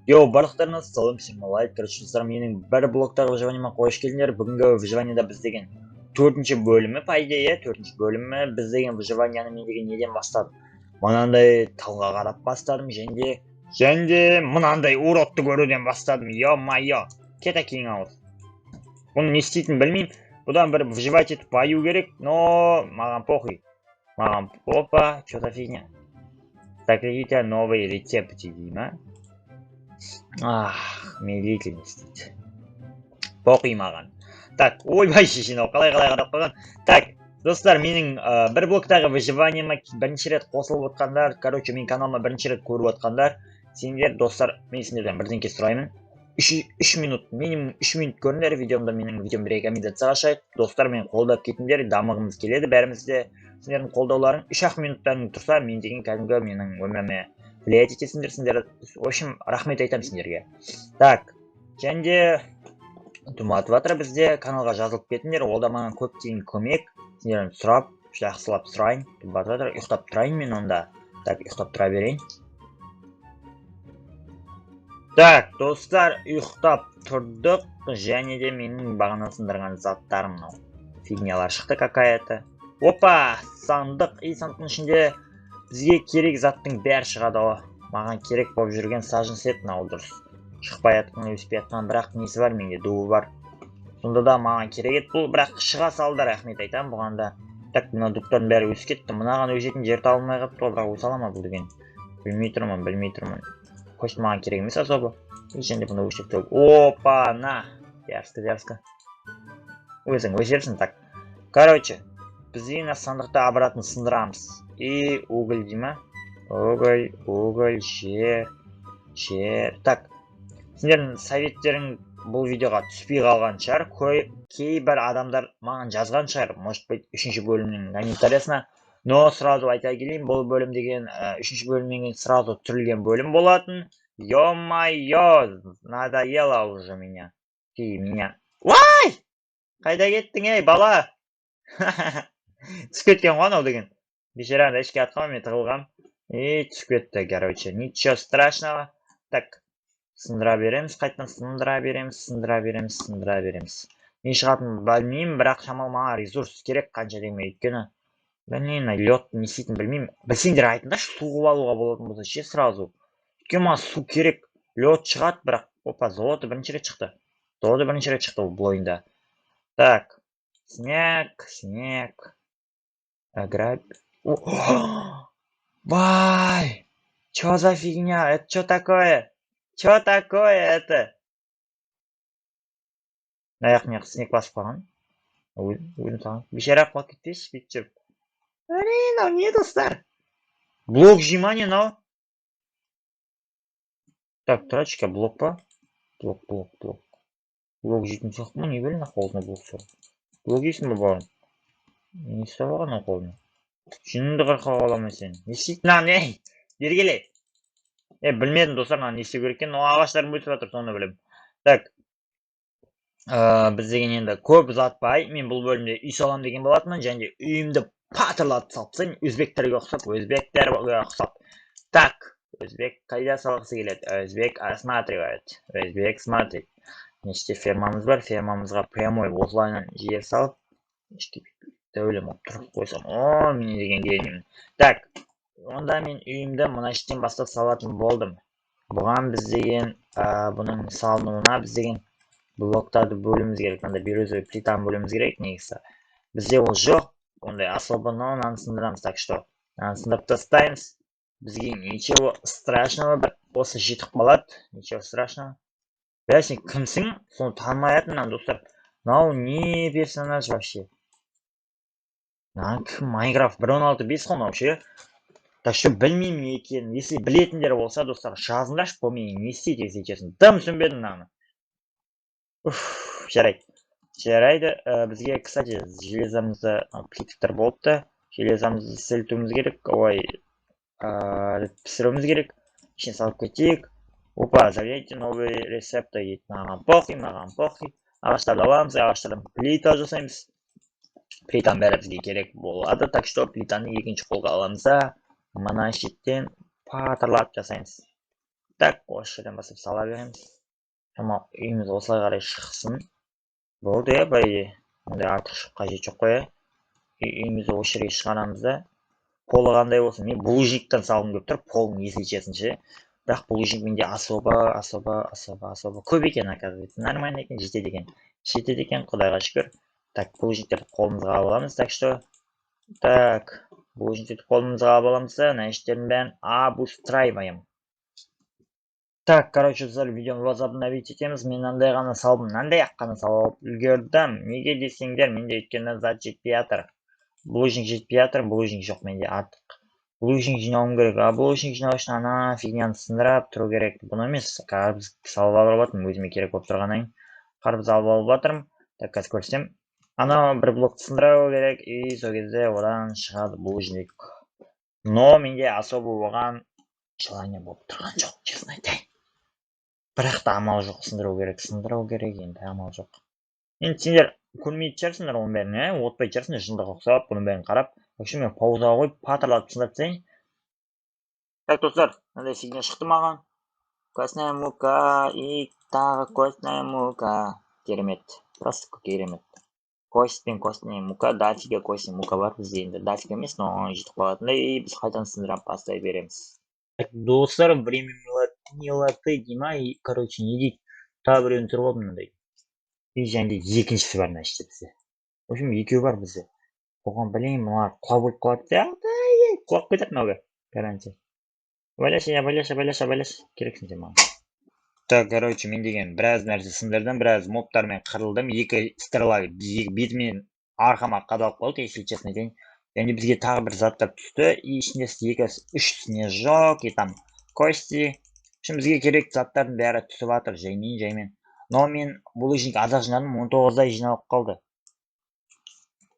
Йоу, барлықтарыңа ассалаумағалейкум. Короче, достар, менің бір блоктағы выживаниеме қош келдіңдер. Бүгінгі выживаниеда біз деген төртінші бөлімі, по идее, төртінші бөлімі біз деген выживанияны мен деген неден бастадым. Мынандай талға қарап бастадым, және мынандай уродты көруден бастадым. Йо-майо, кета кейін ауыр. Бұны не істейтінін білмеймін. Бұдан бір выживать етіп баю керек, но маған похуй. Маған, опа, что-то фигня. Так, какие-то новые рецепты, Дима. Медлительность дейді. Поқи маған. Так, ойбай шешен-ау, қалай қарап қойған. Так, достар, менің бір блоктағы выживаниеме бірінші рет қосылып отқандар, короче, менің каналыма бірінші рет көріп отқандар, сендер, достар, мен сендерден бірдеңке сұраймын. 3 минут, минимум 3 минут көріңдер видеомда, менің видеом рекомендацияға шығайық. Достар, мені қолдап кетіңдер, дамығымыз келеді бәрімізде. Сендердің қолдауларың 3-ақ минуттан тұрса, мен деген кәдімгі менің өміріме влиять етесіңдер, сендер. В общем, рахмет айтамын сендерге. Так, және туматып жатыр бізде, каналға жазылып кетіңдер, ол да маған көптеген көмек. Сендерден сұрап, жақсылап сұрайын. Туматып жатыр, ұйықтап тұрайын мен онда. Так, ұйықтап тұра берейін. Так, достар, ұйықтап тұрдық, және де менің бағана сындырған заттарым мынау. Фигнялар шықты какая-то. Опа, сандық. Сандықтың ішінде бізге керек заттың бәрі шығады ғой. Маған керек болып жүрген сажын сет мынау дұрыс. Шықпай жатқан, өспей жатқан, бірақ несі бар, менде дуы бар. Сонда да маған керек еді бұл, бірақ шыға салды, рахмет айтамын бұғанда. Так, мына дұқтардың бәрі өсіп кетті. Мынаған өсетін жер табылмай қалыпты, бірақ өсе ала ма бұл деген? Білмей тұрмын. Хоть маған керек емес особо. Және бұны өшіп. Опа, на. Дерзко. Өзің өшерсің, так. Короче, біз енді сандықты обратно сындырамыз. И уголь дейма. Уголь, жер. Так, сендердің советтерің бұл видеоға түспей қалған шығар. Кейбір адамдар маған жазған шығар, может быть, 3-ші бөлімнің комментариясына. Но сразу айта келейін, бұл бөлім деген 3-ші бөлімнен сразу түрілген бөлім болатын. Ё-майо, надоело уже меня. Вай! Қайда кеттің, ей, бала? Түсіп кеткен ғой анау деген. Бешераны ішке атқам, мен тығылғам. Түсіп кетті, короче. Ничего страшного. Так, сындыра береміз, қайтадан сындыра береміз. Не шығатын білмеймін, бірақ шамал маған ресурс керек қанша демей өйткені. Білмеймін, лед не істейтін білмеймін. Білсеңдер айтыңдаршы, су қылып алуға болатын болса ше сразу. Өйткені маған су керек. Лед шығады, бірақ опа, золото бірінші рет шықты. Бұл ойында. Так, снег. Грабь. Вай! Чё за фигня? Это что такое? Чё такое это? Аяқ снег басып қалған. Өзім саған. Бешара құлап кетпеші, бүйтіп жүріп. Мынау не, достар? Блок жимания мынау. Так, трачка, блок па? Блок. Блок жейтін сияқты ма? Не білін қолына блок сол. Блок жейсің ба бауырым? Не істеп алған қолына? Жыныңды қырқауға аламын сен. Не істейді? Ей, бергеле. Білмедім, достар, не істеу керек екен. Ағаштарым өсіп жатыр, соны білемін. Так, біз деген енді көп ұзатпай, мен бұл бөлімде үй салам деген болатынмын, және үйімді патырлатып салып, өзбектерге ұқсап. Так, өзбек қайда салғысы келеді? Өзбек осматривает. Өзбек смотрит. Неште фермамыз бар, фермамызға прямой осылайынан жер салып, дәулем болып тұрып қойсам. Мен деген гениймін. Так, онда мен үйімді мына іштен бастап салатын болдым. Бұған біз деген, бұның салынуына біз деген блоктарды бөліміз керек. Онда бирюзовый плитаны бөліміз керек негізі. Бізде ол жоқ. Ондай особо, но наны сындырамыз. Так что, наны сындырып тастаймыз. Бізге ничего страшного, осы жетіп қалады. Ничего страшного. Бля, сен кімсің? Соны танымайтынмын, достар. Мынау не персонаж вообще? Майнкрафт 1.16.5 қой вообще. Так что білмеймін не екенін. Если білетіндер болса, достар, жазыңдаршы по мне не істейді, если честно. Дым түсінбедім мынаны. Жарайды. Бізге, кстати, железамызды плитіктер болыпты. Железамызды сілтуіміз керек. Пісіруіміз керек. Ішіне салып кетейік. Опа, заветьте новые рецепты дейді. Маған похуй. Ағаштарды аламыз, ағаштардан плита жасаймыз. Плитаның бәрі бізге керек болады. Так что плитаны екінші қолға аламыз да, мына шеттен патырлап жасаймыз. Так, осы жерден бастап сала береміз. Шамал үйіміз осылай қарай шықсын. Болды иә, бәйде. Ондай артық қажет жоқ қой иә. Үйімізді осы жерге шығарамыз да. Полы қандай болсын? Мен булыжниктен салғым келіп тұр, полың если честно ше. Бірақ булыжник менде особо көп екен, оказывается. Нормально екен, жетеді екен. Жетеді екен, құдайға шүкір. Так, булыжниктерді қолымызға алып аламыз. Так что, так, булыжниктерді қолымызға алып аламыз да, мына іштерін бәрін обустраиваем. Так, короче, достар, видеоны возобновить етеміз. Мен мынандай ғана салдым, мынандай ақ қана салып үлгердім. Неге десеңдер, менде өйткені зат жетпей жатыр. Булыжник жетпей жатыр, булыжник жоқ менде артық. Булыжник жинауым керек, а булыжник жинау үшін ана фигняны сындырып тұру керек. Бұны емес, қарбыз салып алып жатырмын, өзіме керек болып тұрғаннан кейін. Қарбыз алып жатырмын. Так, қазір көрсем. Анау бір блокты сындыру керек, и сол кезде одан шығады булыжник. Но менде особо оған желание болып тұрған жоқ, честно айтайын. Бірақ та амал жоқ, сындыру керек енді, амал жоқ. Енді сендер көрмейтін шығарсыңдар оның бәрін, иә? Отпайтын шығарсыңдар, жылдық ұқсап, бұның бәрін қарап. Вообще мен паузаға қойып, патырлатып сындырып тастайын. Так, достар, мынандай фигня шықты маған. Костная мука и тағы костная мука. Керемет, просто керемет. Кость пен костная мука, дофига костная мука бар бізде енді. Дофига емес, но жетіп қалатындай, и біз қайтадан сындырып бастай береміз. Так, достар, время милоты дейма, и, короче, не дейді. Тағы біреуін тұрып алып мынандай. И және де екіншісі бар мына іште бізде. В общем, екеуі бар бізде. Оған білейін, мыналар құлап өліп қалады да, құлап кетеді мынау гарантия. Байлашы, керексің сен маған. Так, короче, мен деген біраз нәрсе сындырдым, біраз мобтармен қырылдым, екі стрела бетімен арқама қадалып қалды, если честно айтайын. Және бізге тағы бір заттар түсті, и ішінде үш снежок, и там кости. В общем, бізге керек заттардың бәрі түсіп жатыр, жаймен. Но мен булыжник азақ жинадым, 19-дай жиналып қалды.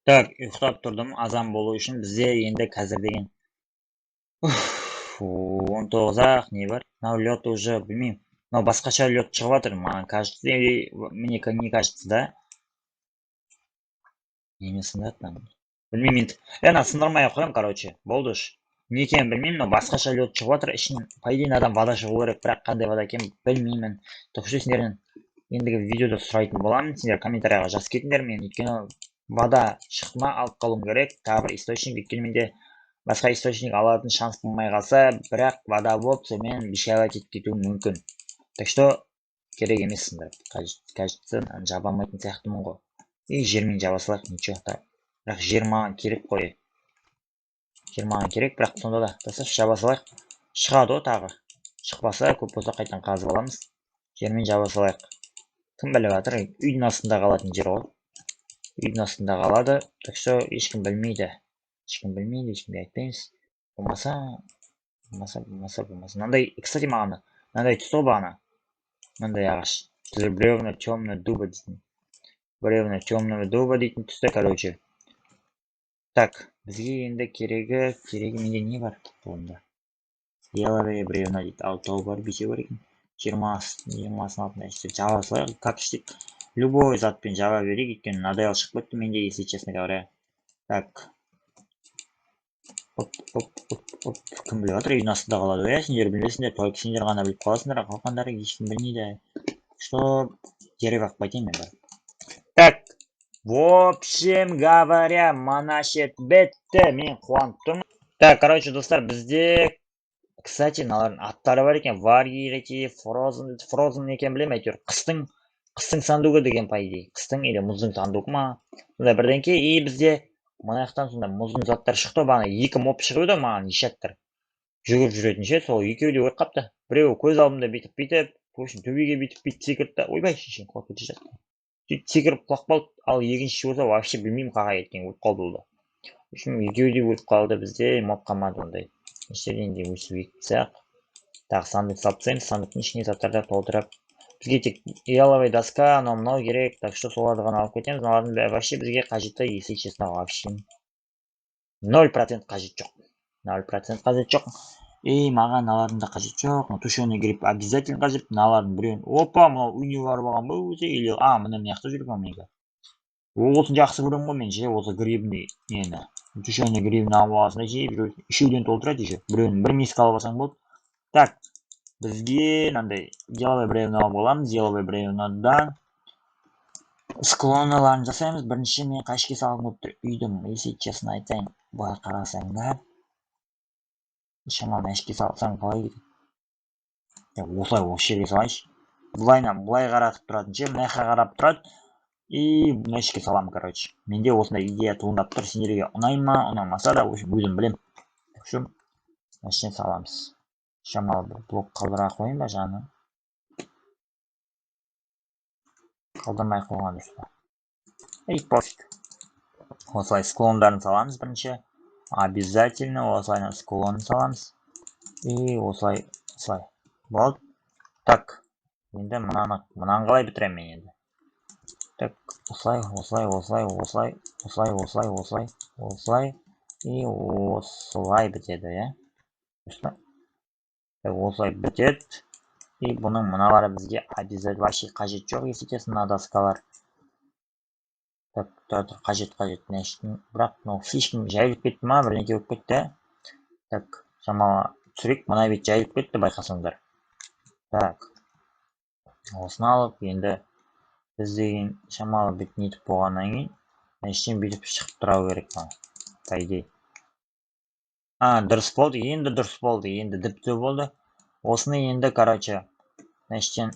Так, ұйықтап тұрдым, азан болу үшін бізде енді қазір деген 19-ақ не бар? Мынау лед уже, білмеймін. Мынау басқаша лед шығып жатыр, маған кажется, мне не кажется, да? Неме сындырады там? Білмеймін енді. Ана сындырмай ақ қоямын, короче, болды уж. Не екенін білмеймін, но басқаша лед шығып жатыр, ішінен по идее адам вода шығу керек, бірақ қандай вода екенін білмеймін. Так что сендерден ендігі видеода сұрайтын боламын, сендер комментарийға жазып кетіңдер, мен өйткені вода шықты ма алып қалуым керек, тағы бір источник, өйткені менде басқа источник алатын шанс болмай қалса, бірақ вода болып, сонымен бешалать етіп кетуі мүмкін. Так что керек емес сындырып, кажется, жаба алмайтын сияқтымын ғой. И жермен жаба салайық, ничего, бірақ жер маған керек қой. Жер маған керек, бірақ сонда да тастап жаба салайық. Шығады ғой тағы. Шықпаса, көп болса қайтадан қазып аламыз. Жермен жаба салайық. Кім біліп жатыр, үйдің астында қалатын жер ғой. Үйдің астында қалады, так что ешкім білмейді. Ешкімге айтпаймыз. Болмаса. Мынандай, кстати, маған мынандай түсті ғой бағана. Мынандай ағаш. Бревна темного дуба дейтін. Бревна темного дуба дейтін түсті, короче. Так, бізге енді керегі менде не бар қолымда? Белое бревна дейді, алтау бар, бесе бар екен. 20-сын алтында işte жаба салайық, как істейді? Любой затпен жаба берейік, өйткені мынадай шығып кетті менде, если честно говоря. Так. Кім біліп жатыр, үйдің астында қалады ғой, сендер білесіңдер, только сендер ғана біліп қаласыңдар, қалғандары ешкім білмейді. Что дерево қайтайын мен бар. Так, в общем говоря, мана шет бітті, мен қуанып тұрмын. Так, короче, достар, бізде, кстати, мыналардың аттары бар екен, Варьерити, Фрозен екен білемін, әйтеуір қыстың сандуғы деген по идее, қыстың или мұздың сандуғы ма, сондай бірдеңке, и бізде мына жақтан сонда мұздың заттар шықты, бағана екі моб шығып еді маған нешеттір жүгіріп жүретін ше, сол екеуі де өліп қапты. Біреуі көз алдымда бүйтіп, в общем, төбеге бүйтіп секірді, ойбай, шешең құлап кете жатты. Сөйтіп секіріп құлап қалды, ал екіншісі болса вообще білмеймін қаға кеткен, өліп қалды ол да. В общем, екеуі де өліп қалды, бізде моб қалмады ондай. Іштерден де өсіп екітсақ. Так, сандық салып тастаймыз, сандықтың ішіне заттарды толтырып. Бізге тек яловая доска, но мынау керек, так что соларды ғана алып кетеміз. Мыналардың вообще бізге қажеті, если честно, вообще 0% қажет жоқ. 0% қажет жоқ. И маған мыналардың да қажет жоқ. Тушеный гриб обязательно қажет. Мыналардың біреуін. Опа, мынау үйіне барып алған ба өзі? Или мына мына жүріп менікі. Осын жақсы көремін ғой мен ше, осы грибный нені. Тушеный грибін алып аласың да ше, үшеуден толтырады еще. Біреуін бір миске алып алсаң болды. Так, бізге мынандай деловой бревно боламыз. Деловой бревнодан склонларын жасаймыз. Бірінші мен қашке салғым келіп тұр үйдің, если честно айтайын. Былай қарасаңдар шамалы әшке салсаң қалай кетеді? Осылай осы жерге салайыншы. Былай қаратып тұратын ше, мына жаққа қарап тұрады. И мына ішке саламын, короче. Менде осындай идея туындап тұр. Сендерге ұнай ма, ұнамаса да өзім білем. В общем, мәшінен саламыз. Шамалы бір блок қалдыра қойын ба жаңа? Қалдырмай қойған дұрыс па? Пофиг. Осылай склондарын саламыз бірінші. Обязательно осылай склонын саламыз. И осылай. Болды. Так. Енді мынаны қалай бітіремін мен енді? Так, осылай. И осылай бітеді, иә? Осылай бітеді. И бұның мыналары бізге обязательно вообще қажет жоқ, если честно, мына доскалар. Так, қажет. Бірақ, слишком жайылып кетті ма, бірнеке болып кетті. Так, шамалы түсірек, мына бет жайылып кетті, байқасаңдар. Так, осыны алып, енді біз деген шамалы бет нетіп болғаннан кейін, мәшінен бүйтіп шығып тұрау керек ма, по идее. Дұрыс болды, енді діпті болды. Осыны енді, короче, мәшінен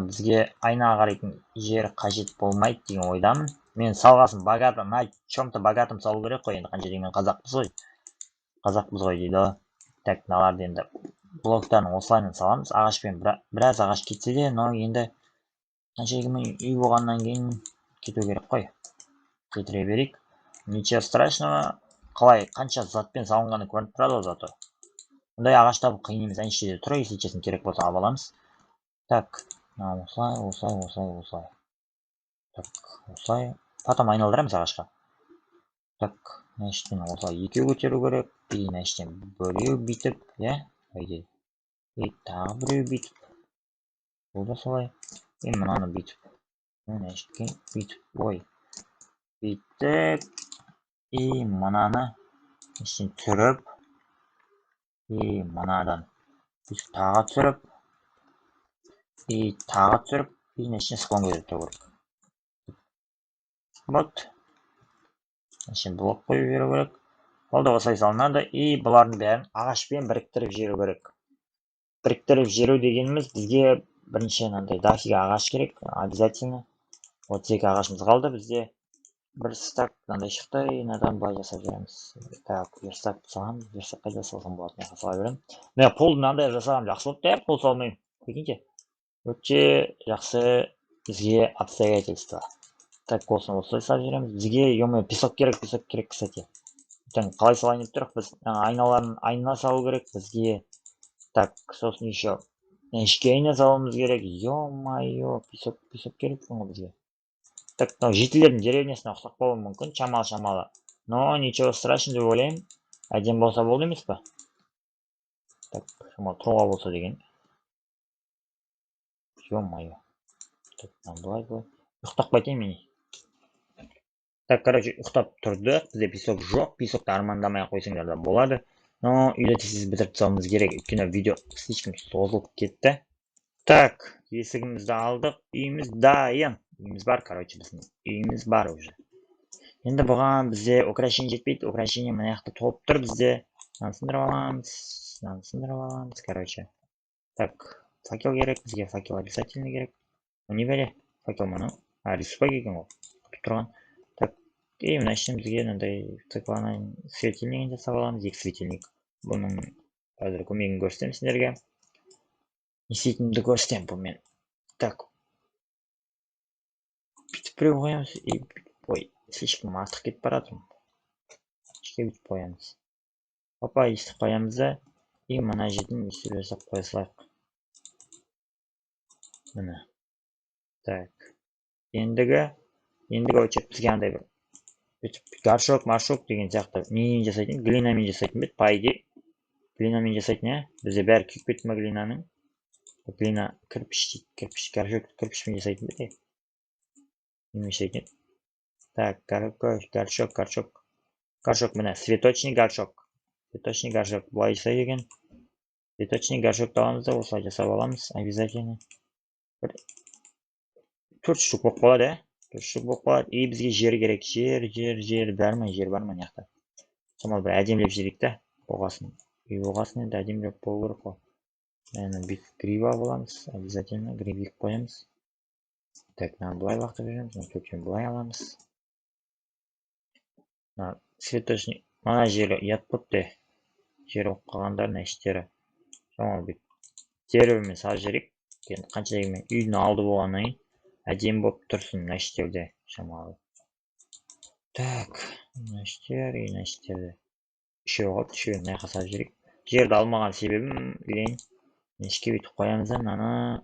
бізге айнаға қарайтын жер қажет болмайды деген ойдамын. Мен салғасын богатым, чем-то богатым салу керек қой, енді қанша деген қазақпыз ғой дейді. Так, мыналарды енді блоктарын осылаймен саламыз. Ағашпен біраз ағаш кетсе де, но енді қанша дегенмен үй болғаннан кейін кету керек қой. Кетіре берейік. Ничего страшного. Қалай, қанша затпен салынғаны көрініп тұрады ғой заты. Бұндай ағаш табу қиын емес, әнші жерде тұр, если честно, керек болса алып аламыз. Так, осылай. Так, осылай. Потом айналдырамыз ағашқа. Так, мәшінен осылай екеу көтеру керек. И мәшінен біреу бүйтіп, иә? И тағы біреу бүйтіп. Бұл да солай. И мынаны бүйтіп. Мәшінен бүйтіп, бүйтіп. И мынаны мәшінен түріп. И мынадан бүйтіп тағы түріп. И мәшінен склон көтеріп тұру керек. Вот. Мәшінен блок қойып жіберу керек. Болды, осылай салынады. И бұлардың бәрін ағашпен біріктіріп жіберу керек. Біріктіріп жіберу дегеніміз бізге бірінші мынандай дофига ағаш керек, обязательно. 32 ағашымыз қалды бізде. Бір стак мынандай шықты, и мынадан былай жасап жібереміз. Так, верстак саламыз, верстак қайда салсам болады, мына жаққа сала беремін. Мына полды мынандай жасағам жақсы болды да, пол салмаймын. Көргенше. Өте жақсы бізге обстоятельства. Так, осыны осылай салып жібереміз. Бізге, песок керек, кстати. Қалай салайын деп тұрық, біз айна салу керек бізге. Так, сосын еще ішке айна салуымыз керек. Ё-моё, песок керек ғой бізге. Так, жителердің деревнясына ұқсап болуы мүмкін, шамалы. Но ничего страшного деп ойлаймын. Әдем болса болды емес па? Так, шамалы тұруға болса деген. Ё-моё. Так, былай. Ұйықтап қайтайын мен. Так, короче, ұйықтап тұрдық. Бізде песок жоқ. Песокты армандамай қойсаңдар да болады. Но үйді тез бітіріп тастауымыз керек. Өйткені видео слишком созылып кетті. Так, есігімізді алдық. Үйіміз дайын. Үйіміз бар, короче, біздің. Үйіміз бар уже. Енді бұған бізде украшение жетпейді. Украшение мына жақта толып тұр бізде. Мынаны сындырып аламыз, короче. Так, факел керек. Бізге факел обязательно керек. Не бәле? Факел мұны. Рисупа келген ғой. Тұрған. Так, и мына ішін бізге мынандай циклонайн светильнигін жасап аламыз. 2 светильник. Бұның қазір көмегін көрсетемін сендерге. Не істейтінімді көрсетемін бұнымен. Так. Бүйтіп біреу қоямыз. Ой, слишком артық кетіп баратырмын. Ішке бүйтіп қоямыз. Опа, естіп қоямыз да. И мына жерден естіп жасап қоя салайық. Міне. Так. Ендігі очек бізге андай бір. Горшок, маршок деген сияқты. Немен жасайтын? Глинамен жасайтын бет, по идее. Глинамен жасайтын, иә? Бізде бәрі күйіп кетті ма глинаның? Глина кірпіш дейді. Кірпішпен жасайтын бет, немен жасайтын? Так, горшок. Міне, цветочный горшок. Былай жасайды екен. Цветочный горшокты аламыз да осылай жасап аламыз обязательно. Бір 4 штук болып қалады, 4 штук болып қалады. И бізге жер керек. Жер бар ма мына жақта? Шамалы бір әдемілеп жіберейік та, болғасын. Үй болғасын енді әдемілеп болу керек қой. Мына бүйтіп гриб алып аламыз, обязательно гриб егіп қоямыз. Так, мынаны былай лақтырып жібереміз, мына төртеуін былай аламыз. Мына цветочный, мына жері ұят болыпты. Жері болып қалғандардың іштері. Шамалы бүйтіп деревімен салып жіберейік. Енді қанша дегенмен үйдің алды болғаннан кейін әдемі болып тұрсын мына іштерде шамалы. Так, мына іштер, мына іштерде. Үшеу қалды, үшеуін мына жаққа салып жіберейік. Жерді алмаған себебім лень. Ішке бүйтіп қоямыз да мынаны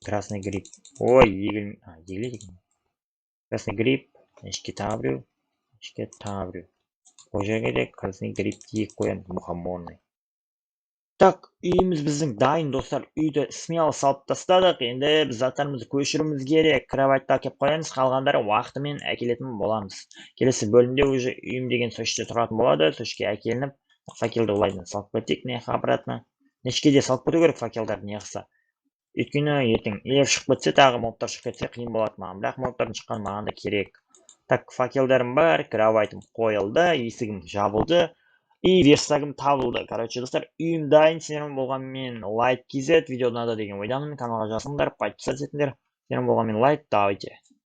красный гриб. Ой, егіледі екен. Красный гриб, ішке тағы біреу, ішке тағы біреу. Ол жерге де красный грибті егіп қоямыз, мухоморный. Так, үйіміз біздің дайын достар. Үйді смело салып тастадық. Енді біз заттарымызды көшіруіміз керек. Кроватьты әкеп қоямыз, қалғандары уақытымен әкелетін боламыз. Келесі бөлімде уже үйім деген сочте тұратын болады. Сочке әкелініп, факелді олайдан салып кетейік, не обратно. Нешке де салып кету керек факелдарды не қылса. Өйткені ертең лев шығып кетсе, тағы мобтар шығып кетсе қиын болады маған. Бірақ мобтардың шыққаны маған да керек. Так, факелдарым бар, кроватьым қойылды, есігім жабылды. И верстагым табылды. Короче, достар, үйім дайын. Сенім болғанмен лайк KZ, видео ұнады деген ойдамын. Каналға жазылыңдар, подписаться етіңдер. Сенім болғанмен лайк, давайте.